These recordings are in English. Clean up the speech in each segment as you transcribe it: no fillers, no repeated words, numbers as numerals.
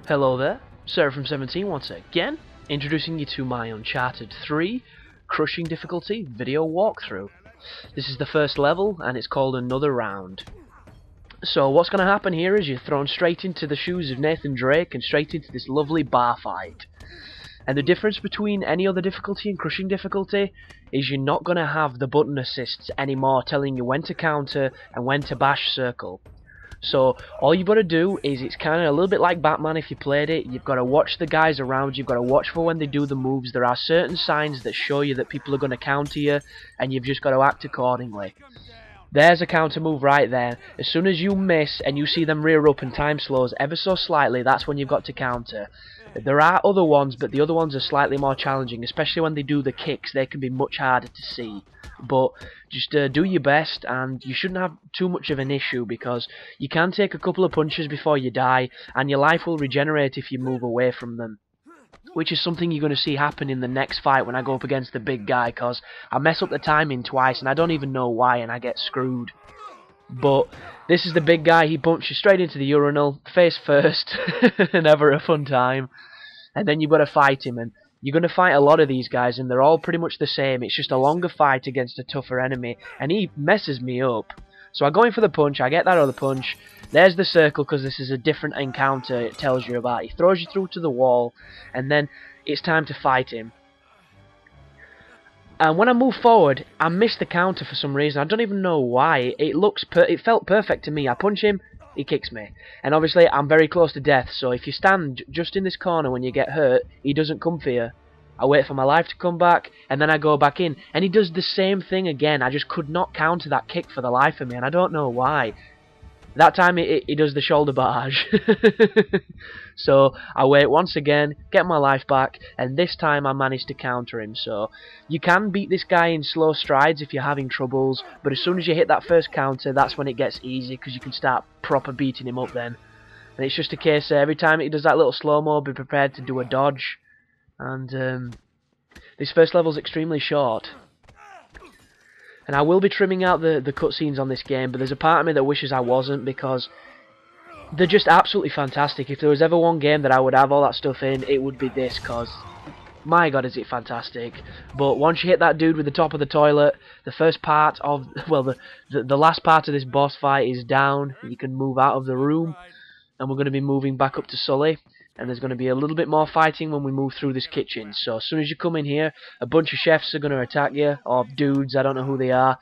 Hello there, Sarah from 17 once again, introducing you to my Uncharted 3 crushing difficulty video walkthrough. This is the first level and it's called Another Round. So what's going to happen here is you're thrown straight into the shoes of Nathan Drake and straight into this lovely bar fight. And the difference between any other difficulty and crushing difficulty is you're not going to have the button assists anymore telling you when to counter and when to bash circle. So all you've got to do is, it's kind of a little bit like Batman if you played it. You've got to watch the guys around you. You've got to watch for when they do the moves. There are certain signs that show you that people are going to counter you, and you've just got to act accordingly. There's a counter move right there. As soon as you miss and you see them rear up and time slows ever so slightly, that's when you've got to counter. There are other ones, but the other ones are slightly more challenging, especially when they do the kicks. They can be much harder to see. But just do your best, and you shouldn't have too much of an issue, because you can take a couple of punches before you die, and your life will regenerate if you move away from them. Which is something you're going to see happen in the next fight when I go up against the big guy, because I mess up the timing twice, and I don't even know why, and I get screwed. But this is the big guy. He punches straight into the urinal, face first, never a fun time. And then you've got to fight him, and you're going to fight a lot of these guys, and they're all pretty much the same. It's just a longer fight against a tougher enemy, and he messes me up. So I go in for the punch, I get that other punch. There's the circle, because this is a different encounter it tells you about. He throws you through to the wall, and then it's time to fight him. And when I move forward, I miss the counter for some reason. I don't even know why. It felt perfect to me. I punch him, he kicks me. And obviously, I'm very close to death, so if you stand just in this corner when you get hurt, he doesn't come for you. I wait for my life to come back, and then I go back in, and he does the same thing again. I just could not counter that kick for the life of me, and I don't know why. That time he does the shoulder barrage. So I wait once again, get my life back, and this time I managed to counter him. So you can beat this guy in slow strides if you're having troubles, but as soon as you hit that first counter, that's when it gets easy, because you can start proper beating him up then. And it's just a case of every time he does that little slow-mo, be prepared to do a dodge. And this first level's extremely short. And I will be trimming out the cutscenes on this game, but there's a part of me that wishes I wasn't, because they're just absolutely fantastic. If there was ever one game that I would have all that stuff in, it would be this, because my god is it fantastic. But once you hit that dude with the top of the toilet, the first part of, well, the last part of this boss fight is down. You can move out of the room, and we're going to be moving back up to Sully. And there's going to be a little bit more fighting when we move through this kitchen. So as soon as you come in here, a bunch of chefs are going to attack you, or dudes, I don't know who they are.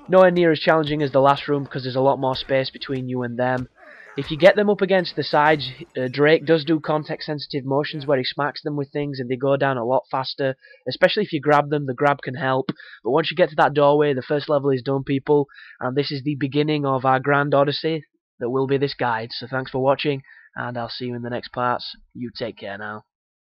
Nowhere near as challenging as the last room, because there's a lot more space between you and them. If you get them up against the sides, Drake does do context-sensitive motions where he smacks them with things, and they go down a lot faster. Especially if you grab them, the grab can help. But once you get to that doorway, the first level is done, people. And this is the beginning of our grand odyssey that will be this guide. So thanks for watching, and I'll see you in the next parts. You take care now.